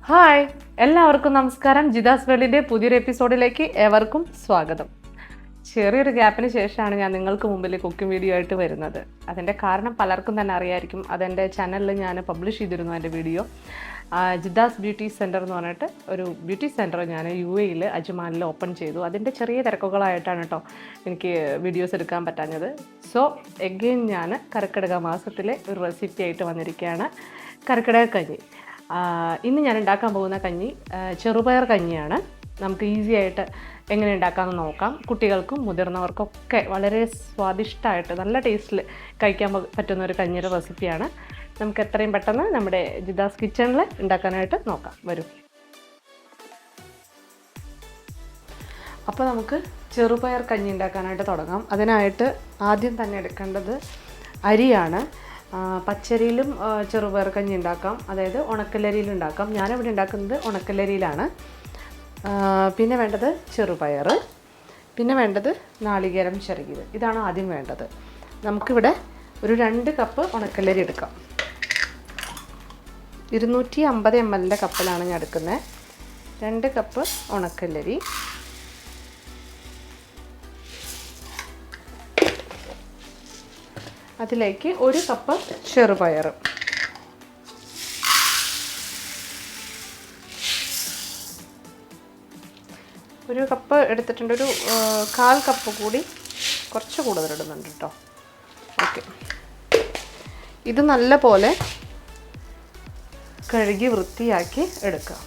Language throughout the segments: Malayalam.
ഹായ്, എല്ലാവർക്കും നമസ്കാരം. ജിദാസ് വേൾഡിൻ്റെ പുതിയൊരു എപ്പിസോഡിലേക്ക് ഏവർക്കും സ്വാഗതം. ചെറിയൊരു ഗ്യാപ്പിന് ശേഷമാണ് ഞാൻ നിങ്ങൾക്ക് മുമ്പിൽ കുക്കിംഗ് വീഡിയോ ആയിട്ട് വരുന്നത്. അതിൻ്റെ കാരണം പലർക്കും തന്നെ അറിയായിരിക്കും. അതെൻ്റെ ചാനലിൽ ഞാൻ പബ്ലിഷ് ചെയ്തിരുന്നു എൻ്റെ വീഡിയോ. ജിദാസ് ബ്യൂട്ടി സെൻറ്റർ എന്ന് പറഞ്ഞിട്ട് ഒരു ബ്യൂട്ടി സെൻറ്റർ ഞാൻ UAE അജ്മാനിൽ ഓപ്പൺ ചെയ്തു. അതിൻ്റെ ചെറിയ തിരക്കുകളായിട്ടാണ് കേട്ടോ എനിക്ക് വീഡിയോസ് എടുക്കാൻ പറ്റാഞ്ഞത്. സോ എഗെയിൻ ഞാൻ കർക്കിടക മാസത്തിലെ ഒരു റെസിപ്പി ആയിട്ട് വന്നിരിക്കുകയാണ്. കർക്കിടക കഞ്ഞി. ഇന്ന് ഞാൻ ഉണ്ടാക്കാൻ പോകുന്ന കഞ്ഞി ചെറുപയർ കഞ്ഞിയാണ്. നമുക്ക് ഈസി ആയിട്ട് എങ്ങനെ ഉണ്ടാക്കാമെന്ന് നോക്കാം. കുട്ടികൾക്കും മുതിർന്നവർക്കൊക്കെ വളരെ സ്വാദിഷ്ടമായിട്ട് നല്ല ടേസ്റ്റിൽ കഴിക്കാൻ പറ്റുന്ന ഒരു കഞ്ഞിയുടെ റെസിപ്പിയാണ്. നമുക്ക് എത്രയും പെട്ടെന്ന് നമ്മുടെ ജിദാസ് കിച്ചണിൽ ഉണ്ടാക്കാനായിട്ട് നോക്കാം. വരും. അപ്പോൾ നമുക്ക് ചെറുപയർ കഞ്ഞി ഉണ്ടാക്കാനായിട്ട് തുടങ്ങാം. അതിനായിട്ട് ആദ്യം തന്നെ എടുക്കേണ്ടത് അരിയാണ്. പച്ചരിയിലും ചെറുപയർ കഞ്ഞി ഉണ്ടാക്കാം, അതായത് ഉണക്കലരിയിൽ ഉണ്ടാക്കാം. ഞാനിവിടെ ഉണ്ടാക്കുന്നത് ഉണക്കലരിയിലാണ്. പിന്നെ വേണ്ടത് ചെറുപയർ, പിന്നെ വേണ്ടത് നാളികേരം ചിരകിയത്. ഇതാണ് ആദ്യം വേണ്ടത്. നമുക്കിവിടെ ഒരു 2 കപ്പ് ഉണക്കലരി എടുക്കാം. 250 ml കപ്പിലാണ് ഞാൻ എടുക്കുന്നത്. 2 കപ്പ് ഉണക്കലരി, അതിലേക്ക് 1 കപ്പ് ചെറുപയർ, ഒരു കപ്പ് എടുത്തിട്ടുണ്ട്. ഒരു 1/4 കപ്പ് കൂടി കുറച്ച് കൂടുതലിടുന്നുണ്ട് കേട്ടോ. ഓക്കെ, ഇത് നല്ല പോലെ കഴുകി വൃത്തിയാക്കി എടുക്കുക.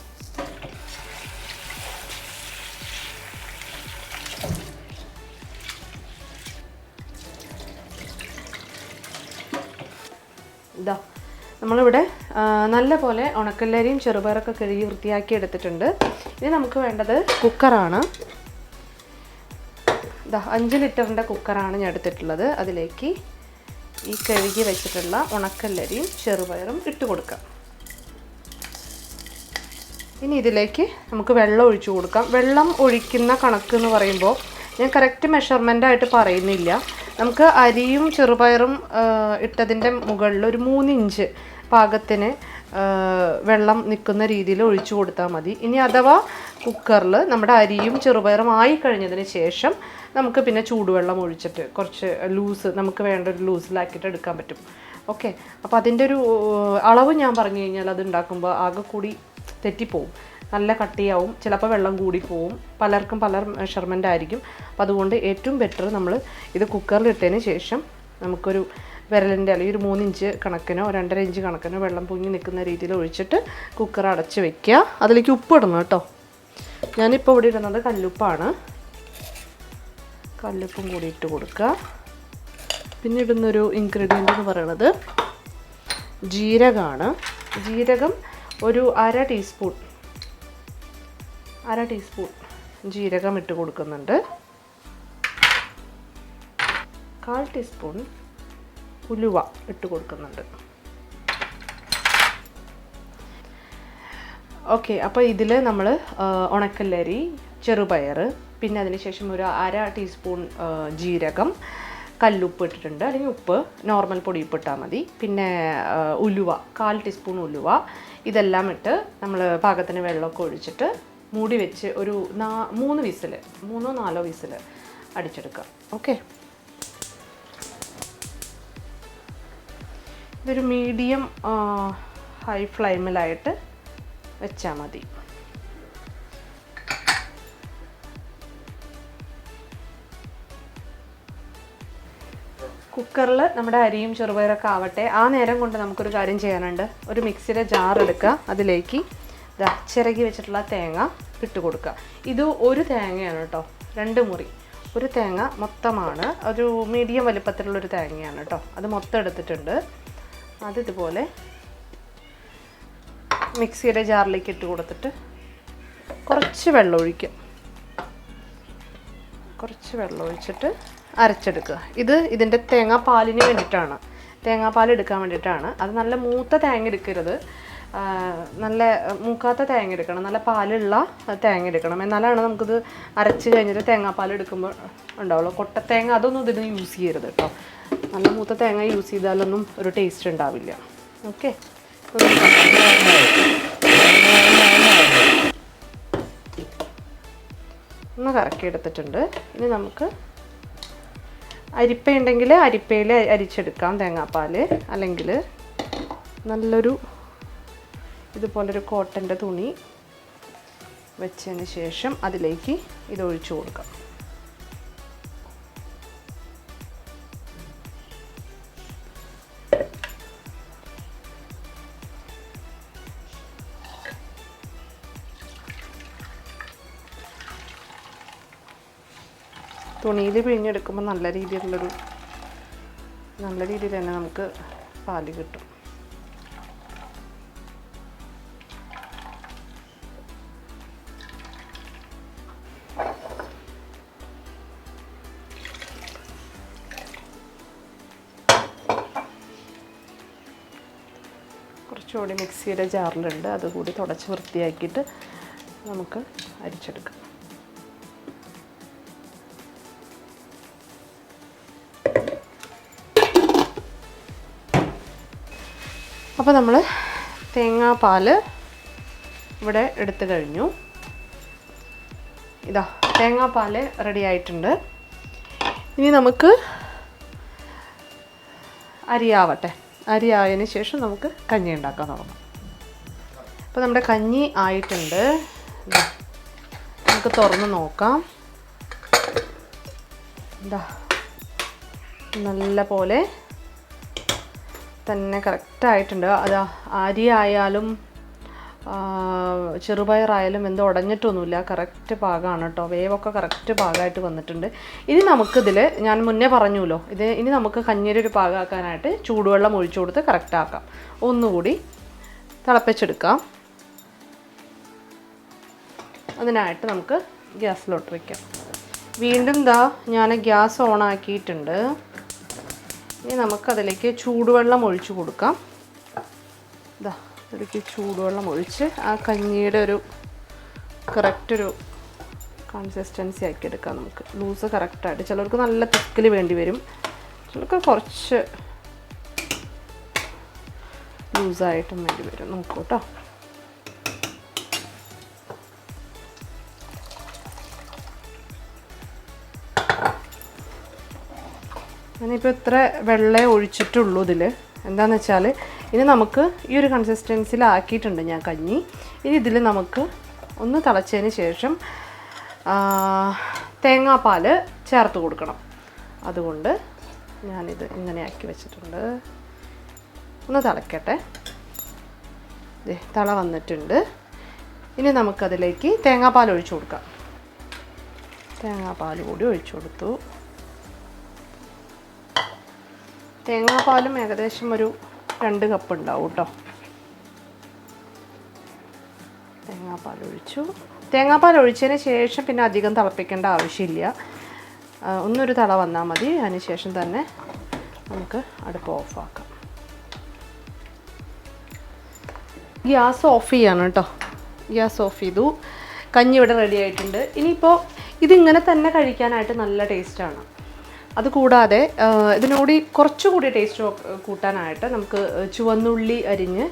ഇതാ നമ്മളിവിടെ നല്ല പോലെ ഉണക്കല്ലരിയും ചെറുപയറൊക്കെ കഴുകി വൃത്തിയാക്കി എടുത്തിട്ടുണ്ട്. ഇനി നമുക്ക് വേണ്ടത് കുക്കറാണ്. ഇതാ 5 ലിറ്ററിൻ്റെ കുക്കറാണ് ഞാൻ എടുത്തിട്ടുള്ളത്. അതിലേക്ക് ഈ കഴുകി വെച്ചിട്ടുള്ള ഉണക്കല്ലരിയും ചെറുപയറും ഇട്ട് കൊടുക്കാം. ഇനി ഇതിലേക്ക് നമുക്ക് വെള്ളം ഒഴിച്ചു കൊടുക്കാം. വെള്ളം ഒഴിക്കുന്ന കണക്ക് എന്ന് പറയുമ്പോൾ ഞാൻ കറക്റ്റ് മെഷർമെൻ്റായിട്ട് പറയുന്നില്ല. നമുക്ക് അരിയും ചെറുപയറും ഇട്ടതിൻ്റെ മുകളിൽ ഒരു 3 ഇഞ്ച് പാകത്തിന് വെള്ളം നിൽക്കുന്ന രീതിയിൽ ഒഴിച്ചു കൊടുത്താൽ മതി. ഇനി അഥവാ കുക്കറിൽ നമ്മുടെ അരിയും ചെറുപയറും ആയി കഴിഞ്ഞതിന് ശേഷം നമുക്ക് പിന്നെ ചൂടുവെള്ളം ഒഴിച്ചിട്ട് കുറച്ച് ലൂസ്, നമുക്ക് വേണ്ട ഒരു ലൂസിലാക്കിയിട്ട് എടുക്കാൻ പറ്റും. ഓക്കെ, അപ്പോൾ അതിൻ്റെ ഒരു അളവ് ഞാൻ പറഞ്ഞു കഴിഞ്ഞാൽ അത് ഉണ്ടാക്കുമ്പോൾ ആകെ കൂടി തെറ്റിപ്പോവും, നല്ല കട്ടിയാവും, ചിലപ്പോൾ വെള്ളം കൂടിപ്പോവും. പലർക്കും പല മെഷർമെൻ്റ് ആയിരിക്കും. അപ്പോൾ അതുകൊണ്ട് ഏറ്റവും ബെറ്റർ നമ്മൾ ഇത് കുക്കറിൽ ഇട്ടതിന് ശേഷം നമുക്കൊരു വിരലിൻ്റെ അല്ലെങ്കിൽ ഒരു 3 ഇഞ്ച് കണക്കിനോ 2.5 ഇഞ്ച് കണക്കിനോ വെള്ളം പൊങ്ങി നിൽക്കുന്ന രീതിയിൽ ഒഴിച്ചിട്ട് കുക്കർ അടച്ച് വയ്ക്കുക. അതിലേക്ക് ഉപ്പ് ഇടണം കേട്ടോ. ഞാനിപ്പോൾ ഇവിടെ ഇടുന്നത് കല്ലുപ്പാണ്. കല്ലുപ്പും കൂടി ഇട്ട് കൊടുക്കുക. പിന്നെ ഇടുന്നൊരു ഇൻഗ്രീഡിയൻ്റ് എന്ന് പറയുന്നത് ജീരകമാണ്. ജീരകം ഒരു 1/2 ടീസ്പൂൺ ജീരകം ഇട്ട് കൊടുക്കുന്നുണ്ട്. 1/4 ടീസ്പൂൺ ഉലുവ ഇട്ട് കൊടുക്കുന്നുണ്ട്. ഓക്കെ, അപ്പോൾ ഇതിൽ നമ്മൾ ഉണക്കല്ലരി, ചെറുപയർ, പിന്നെ അതിന് ശേഷം ഒരു 1/2 ടീസ്പൂൺ ജീരകം, കല്ലുപ്പ് ഇട്ടിട്ടുണ്ട്, അല്ലെങ്കിൽ ഉപ്പ് നോർമൽ പൊടി ഇട്ടാൽ മതി. പിന്നെ ഉലുവ 1/4 ടീസ്പൂൺ ഉലുവ. ഇതെല്ലാം ഇട്ട് നമ്മൾ പാകത്തിന് വെള്ളമൊക്കെ ഒഴിച്ചിട്ട് മൂടി വെച്ച് ഒരു 3 വിസിൽ, 3-4 വിസിൽ അടിച്ചെടുക്കുക. ഓക്കെ, ഇതൊരു മീഡിയം ഹൈ ഫ്ലെയിമിലായിട്ട് വെച്ചാൽ മതി. കുക്കറിൽ നമ്മുടെ അരിയും ചെറുപയറൊക്കെ ആവട്ടെ. ആ നേരം കൊണ്ട് നമുക്കൊരു കാര്യം ചെയ്യാനുണ്ട്. ഒരു മിക്സിയുടെ ജാർ എടുക്കുക. അതിലേക്ക് ചിരകി വെച്ചിട്ടുള്ള തേങ്ങ ഇട്ട് കൊടുക്കുക. ഇത് ഒരു തേങ്ങയാണ് കേട്ടോ, 2 മുറി. ഒരു തേങ്ങ മൊത്തമാണ്, ഒരു മീഡിയം വലിപ്പത്തിലുള്ളൊരു തേങ്ങയാണ് കേട്ടോ. അത് മൊത്തം എടുത്തിട്ടുണ്ട്. അത് ഇതുപോലെ മിക്സിയുടെ ജാറിലേക്ക് ഇട്ട് കൊടുത്തിട്ട് കുറച്ച് വെള്ളം ഒഴിക്കുക. കുറച്ച് വെള്ളം ഒഴിച്ചിട്ട് അരച്ചെടുക്കുക. ഇതിൻ്റെ തേങ്ങാപ്പാലിന് വേണ്ടിയിട്ടാണ്, തേങ്ങാപ്പാൽ എടുക്കാൻ വേണ്ടിയിട്ടാണ്. അത് നല്ല മൂത്ത തേങ്ങ എടുക്കരുത്, നല്ല മൂക്കാത്ത തേങ്ങ എടുക്കണം, നല്ല പാലുള്ള തേങ്ങ എടുക്കണം. എന്നാലാണ് നമുക്കിത് അരച്ച് കഴിഞ്ഞിട്ട് തേങ്ങാപ്പാൽ എടുക്കുമ്പോൾ ഉണ്ടാവുള്ളൂ. കൊട്ടത്തേങ്ങ അതൊന്നും ഇതിന് യൂസ് ചെയ്യരുത് കേട്ടോ. നല്ല മൂത്ത തേങ്ങ യൂസ് ചെയ്താലൊന്നും ഒരു ടേസ്റ്റ് ഉണ്ടാവില്ല. ഓക്കെ, ഒന്ന് കറക്കി എടുത്തിട്ടുണ്ട്. ഇനി നമുക്ക് അരിപ്പയുണ്ടെങ്കിൽ അരിപ്പയിൽ അരിച്ചെടുക്കാം തേങ്ങാപ്പാൽ. അല്ലെങ്കിൽ നല്ലൊരു ഇതുപോലൊരു കോട്ടൻ്റെ തുണി വെച്ചതിന് ശേഷം അതിലേക്ക് ഇത് ഒഴിച്ചു കൊടുക്കാം. തുണിയിൽ പിഴിഞ്ഞെടുക്കുമ്പോൾ നല്ല രീതിയിൽ തന്നെ നമുക്ക് പാല് കിട്ടും. കുറച്ചുകൂടി മിക്സിയുടെ ജാറിലുണ്ട്, അതുകൂടി തുടച്ച് വൃത്തിയാക്കിയിട്ട് നമുക്ക് അരിച്ചെടുക്കാം. അപ്പോൾ നമ്മൾ തേങ്ങാപ്പാൽ ഇവിടെ എടുത്തു കഴിഞ്ഞു. ഇതാ തേങ്ങാപ്പാൽ റെഡി ആയിട്ടുണ്ട്. ഇനി നമുക്ക് അരിയാവട്ടെ. അരിയായതിന് ശേഷം നമുക്ക് കഞ്ഞി ഉണ്ടാക്കാൻ തുടങ്ങാം. അപ്പോൾ നമ്മുടെ കഞ്ഞി ആയിട്ടുണ്ട്. നമുക്ക് തുറന്ന് നോക്കാം. ഇതാ നല്ല പോലെ തന്നെ കറക്റ്റായിട്ടുണ്ട്. അത് അരി ആയാലും ചെറുപയറായാലും എന്തോ ഉടഞ്ഞിട്ടൊന്നുമില്ല, കറക്റ്റ് പാകമാണ് കേട്ടോ. വേവൊക്കെ കറക്റ്റ് പാകമായിട്ട് വന്നിട്ടുണ്ട്. ഇനി നമുക്കിതിൽ ഞാൻ മുന്നേ പറഞ്ഞുല്ലോ, ഇനി നമുക്ക് കഞ്ഞിയുടെ ഒരു പാകമാക്കാനായിട്ട് ചൂടുവെള്ളം ഒഴിച്ചു കൊടുത്ത് കറക്റ്റാക്കാം. ഒന്നുകൂടി തിളപ്പിച്ചെടുക്കാം. അതിനായിട്ട് നമുക്ക് ഗ്യാസിലോട്ട് വയ്ക്കാം. വീണ്ടും ഞാൻ ഗ്യാസ് ഓൺ ആക്കിയിട്ടുണ്ട്. ഇനി നമുക്കതിലേക്ക് ചൂടുവെള്ളം ഒഴിച്ചു കൊടുക്കാം. ഇതിലേക്ക് ചൂടുവെള്ളം ഒഴിച്ച് ആ കഞ്ഞിയുടെ ഒരു കറക്റ്റൊരു കൺസിസ്റ്റൻസി ആക്കി എടുക്കാം. നമുക്ക് ലൂസ് കറക്റ്റായിട്ട്, ചിലർക്ക് നല്ല തിക്കിൽ വേണ്ടി വരും, ചിലർക്ക് കുറച്ച് ലൂസായിട്ടും വേണ്ടി വരും. നോക്കൂ കേട്ടോ. ഞാനിപ്പോൾ ഇത്ര വെള്ളമേ ഒഴിച്ചിട്ടുള്ളൂ ഇതിൽ. എന്താണെന്ന് വെച്ചാൽ ഇനി നമുക്ക് ഈ ഒരു കൺസിസ്റ്റൻസിയിലാക്കിയിട്ടുണ്ട് ഞാൻ കഞ്ഞി. ഇനി ഇതിൽ നമുക്ക് ഒന്ന് തിളച്ചതിന് ശേഷം തേങ്ങാപ്പാൽ ചേർത്ത് കൊടുക്കണം. അതുകൊണ്ട് ഞാനിത് ഇങ്ങനെ ആക്കി വെച്ചിട്ടുണ്ട്. ഒന്ന് തിളക്കട്ടെ. തിള വന്നിട്ടുണ്ട്. ഇനി നമുക്കതിലേക്ക് തേങ്ങാപ്പാൽ ഒഴിച്ചു കൊടുക്കാം. തേങ്ങാപ്പാൽ കൂടി ഒഴിച്ചു കൊടുത്തു. തേങ്ങാപ്പാലും ഏകദേശം ഒരു 2 കപ്പ് ഉണ്ടാവും കേട്ടോ. തേങ്ങാപ്പാൽ ഒഴിച്ചു. തേങ്ങാപ്പാൽ ഒഴിച്ചതിന് ശേഷം പിന്നെ അധികം തിളപ്പിക്കേണ്ട ആവശ്യമില്ല. ഒന്നൊരു തിള വന്നാൽ മതി. അതിന് ശേഷം തന്നെ നമുക്ക് അടുപ്പ് ഓഫാക്കാം. ഗ്യാസ് ഓഫ് ചെയ്യാണ് കേട്ടോ. ഗ്യാസ് ഓഫ് ചെയ്തു. കഞ്ഞി ഇവിടെ റെഡി ആയിട്ടുണ്ട്. ഇനിയിപ്പോൾ ഇതിങ്ങനെ തന്നെ കഴിക്കാനായിട്ട് നല്ല ടേസ്റ്റാണ്. അതുകൂടാതെ ഇതിനോട് കുറച്ചുകൂടി ടേസ്റ്റ് കൂട്ടാനായിട്ട് നമുക്ക് ചുവന്നുള്ളി അരിഞ്ഞ്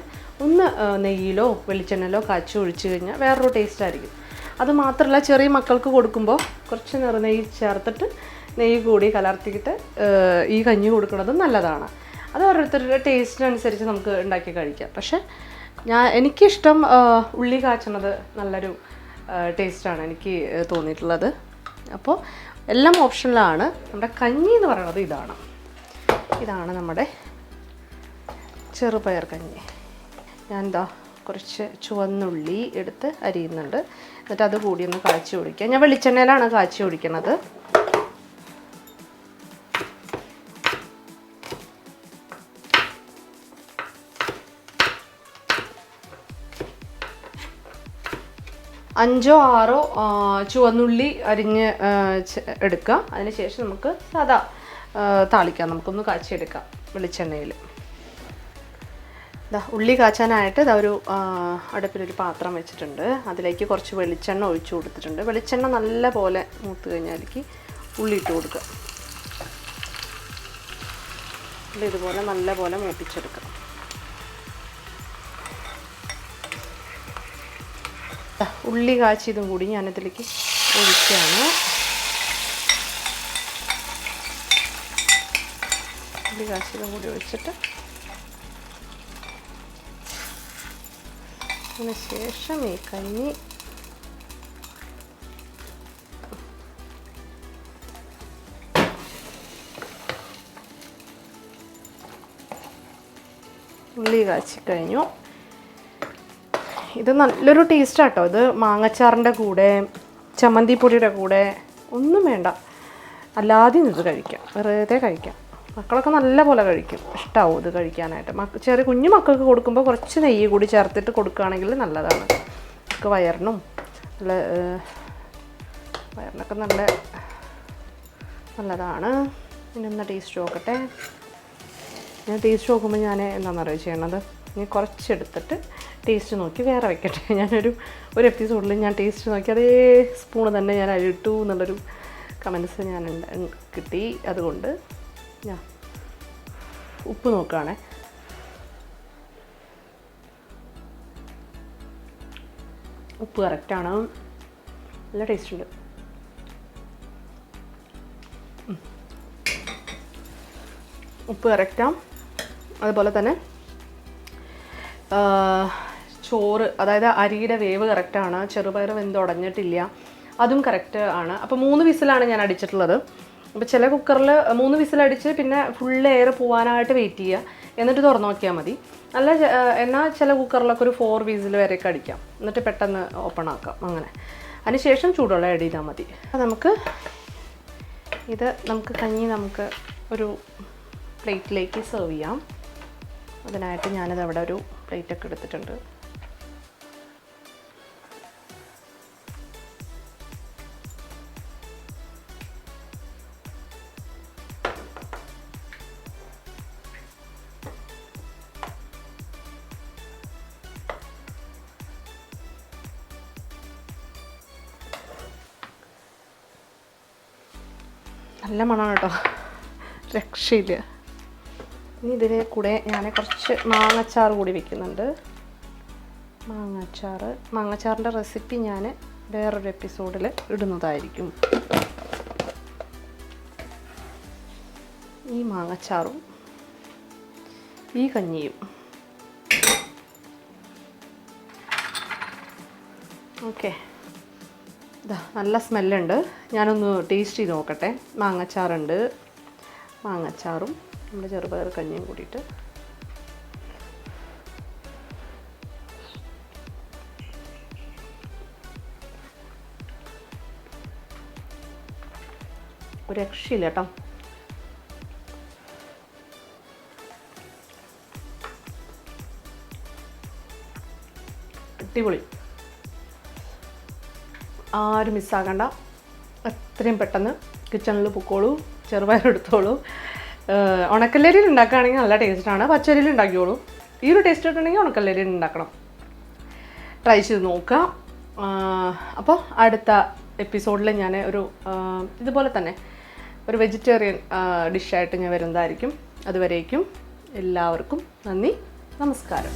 ഒന്ന് നെയ്യിലോ വെളിച്ചെണ്ണയിലോ കാച്ചി ഒഴിച്ച് കഴിഞ്ഞാൽ വേറൊരു ടേസ്റ്റ് ആയിരിക്കും. അതുമാത്രമല്ല, ചെറിയ മക്കൾക്ക് കൊടുക്കുമ്പോൾ കുറച്ച് നെയ്യ് ചേർത്തിട്ട് നെയ്യ് കൂടി കലർത്തിയിട്ട് ഈ കഞ്ഞി കൊടുക്കുന്നത് നല്ലതാണ്. അത് ഓരോരുത്തരുടെ ടേസ്റ്റിനനുസരിച്ച് നമുക്ക് ഉണ്ടാക്കി കഴിക്കാം. പക്ഷേ എനിക്കിഷ്ടം ഉള്ളി കാച്ചണത് നല്ലൊരു ടേസ്റ്റാണ് എനിക്ക് തോന്നിയിട്ടുള്ളത്. അപ്പോൾ എല്ലാം ഓപ്ഷനിലാണ്. നമ്മുടെ കഞ്ഞി എന്ന് പറയുന്നത് ഇതാണ് നമ്മുടെ ചെറുപയർ കഞ്ഞി. ഞാൻ കുറച്ച് ചുവന്നുള്ളി എടുത്ത് അരിയുന്നുണ്ട്. എന്നിട്ട് അത് കൂടി ഒന്ന് കാച്ചി ഒഴിക്കുക. ഞാൻ വെളിച്ചെണ്ണയിലാണ് കാച്ചി ഒഴിക്കുന്നത്. അഞ്ചോ ആറോ ചുവന്നുള്ളി അരിഞ്ഞ് എടുക്കുക. അതിന് ശേഷം നമുക്ക് സാധാ താളിക്കാം. നമുക്കൊന്ന് കാച്ചിയെടുക്കാം വെളിച്ചെണ്ണയിൽ. ഉള്ളി കാച്ചാനായിട്ട് ഒരു അടുപ്പിലൊരു പാത്രം വെച്ചിട്ടുണ്ട്. അതിലേക്ക് കുറച്ച് വെളിച്ചെണ്ണ ഒഴിച്ചു കൊടുത്തിട്ടുണ്ട്. വെളിച്ചെണ്ണ നല്ല പോലെ മൂത്ത് കഴിഞ്ഞാലേക്ക് ഉള്ളി ഇട്ട് കൊടുക്കുക. ഇതുപോലെ നല്ല പോലെ മൂപ്പിച്ചെടുക്കുക. ഉള്ളി കാച്ചിയതും കൂടി ഞാനിതിലേക്ക് ഒഴിക്കുകയാണ്. ഉള്ളി കാച്ചിയതും കൂടി ഒഴിച്ചിട്ട് അതിന് ശേഷം ഈ കഞ്ഞി ഉള്ളി കാച്ചി കഴിഞ്ഞു. ഇത് നല്ലൊരു ടേസ്റ്റാട്ടോ. ഇത് മാങ്ങച്ചാറിൻ്റെ കൂടെ, ചമ്മന്തിപ്പൊടിയുടെ കൂടെ ഒന്നും വേണ്ട, അല്ലാതെ ഇത് കഴിക്കാം, വെറുതെ കഴിക്കാം. മക്കളൊക്കെ നല്ല പോലെ കഴിക്കും, ഇഷ്ടമാവും ഇത് കഴിക്കാനായിട്ട്. ചെറിയ കുഞ്ഞു മക്കൾക്ക് കൊടുക്കുമ്പോൾ കുറച്ച് നെയ്യ് കൂടി ചേർത്തിട്ട് കൊടുക്കുകയാണെങ്കിൽ നല്ലതാണ്. നമുക്ക് വയറിനും നല്ല വയറിനൊക്കെ നല്ലതാണ്. ഇനി ഒന്ന് ടേസ്റ്റ് നോക്കട്ടെ. ഞാൻ ടേസ്റ്റ് നോക്കുമ്പോൾ ഞാൻ എന്താണെന്നറിയോ ചെയ്യണത്, ഞാൻ കുറച്ചെടുത്തിട്ട് ടേസ്റ്റ് നോക്കി വേറെ വെക്കട്ടെ. ഞാനൊരു എപ്പിസോഡിൽ ഞാൻ ടേസ്റ്റ് നോക്കി അതേ സ്പൂണ് തന്നെ ഞാൻ അതിലിട്ടു എന്നുള്ളൊരു കമൻറ്റ്സ് ഞാൻ കിട്ടി. അതുകൊണ്ട് ഞാൻ ഉപ്പ് നോക്കുകയാണേ. ഉപ്പ് കറക്റ്റാണ്, നല്ല ടേസ്റ്റ് ഉണ്ട്. ഉപ്പ് കറക്റ്റാണ്. അതുപോലെ തന്നെ ചോറ്, അതായത് അരിയുടെ വേവ് കറക്റ്റാണ്. ചെറുപയർ വെന്തുടഞ്ഞിട്ടില്ല, അതും കറക്റ്റ് ആണ്. അപ്പോൾ 3 വിസിലാണ് ഞാൻ അടിച്ചിട്ടുള്ളത്. അപ്പോൾ ചില കുക്കറിൽ 3 വിസിലടിച്ച് പിന്നെ ഫുൾ എയർ പോകാനായിട്ട് വെയിറ്റ് ചെയ്യുക, എന്നിട്ട് തുറന്നു നോക്കിയാൽ മതി. എന്നാൽ ചില കുക്കറിലൊക്കെ ഒരു 4 വിസിൽ വരെയൊക്കെ അടിക്കാം, എന്നിട്ട് പെട്ടെന്ന് ഓപ്പൺ ആക്കാം. അങ്ങനെ അതിനുശേഷം ചൂടുവെള്ളം ആഡ് ചെയ്താൽ മതി. അപ്പോൾ നമുക്ക് കഞ്ഞി ഒരു പ്ലേറ്റിലേക്ക് സെർവ് ചെയ്യാം. അതിനായിട്ട് ഞാനിത് അവിടെ ഒരു പ്ലേറ്റൊക്കെ എടുത്തിട്ടുണ്ട്. നല്ല മണമാണ് കേട്ടോ, രക്ഷയില്ല. ഇനി ഇതിനെ കൂടെ ഞാൻ കുറച്ച് മാങ്ങച്ചാറ് കൂടി വെക്കുന്നുണ്ട്. മാങ്ങച്ചാറിൻ്റെ റെസിപ്പി ഞാൻ വേറൊരു എപ്പിസോഡിൽ ഇടുന്നതായിരിക്കും. ഈ മാങ്ങച്ചാറും ഈ കഞ്ഞിയും ഓക്കെ. നല്ല സ്മെല്ലുണ്ട്. ഞാനൊന്ന് ടേസ്റ്റ് ചെയ്ത് നോക്കട്ടെ. മാങ്ങച്ചാറും നമ്മുടെ ചെറുപയർ കഞ്ഞിയും കൂടിയിട്ട് ഒരു രക്ഷയില്ല കേട്ടോ. അടിപൊളി. ആരും മിസ്സാക്കണ്ട. എത്രയും പെട്ടെന്ന് കിച്ചണിൽ പൊക്കോളൂ, ചെറുപയർ എടുത്തോളൂ. ഉണക്കല്ലരിയിൽ ഉണ്ടാക്കുകയാണെങ്കിൽ നല്ല ടേസ്റ്റാണ്. പച്ചരിയിൽ ഉണ്ടാക്കിയോളൂ. ഈ ഒരു ടേസ്റ്റ് കിട്ടണമെങ്കിൽ ഉണക്കല്ലരിയിൽ ഉണ്ടാക്കണം. ട്രൈ ചെയ്ത് നോക്കുക. അപ്പോൾ അടുത്ത എപ്പിസോഡിൽ ഞാൻ ഇതുപോലെ തന്നെ ഒരു വെജിറ്റേറിയൻ ഡിഷായിട്ട് ഞാൻ വരുന്നതായിരിക്കും. അതുവരേക്കും എല്ലാവർക്കും നന്ദി, നമസ്കാരം.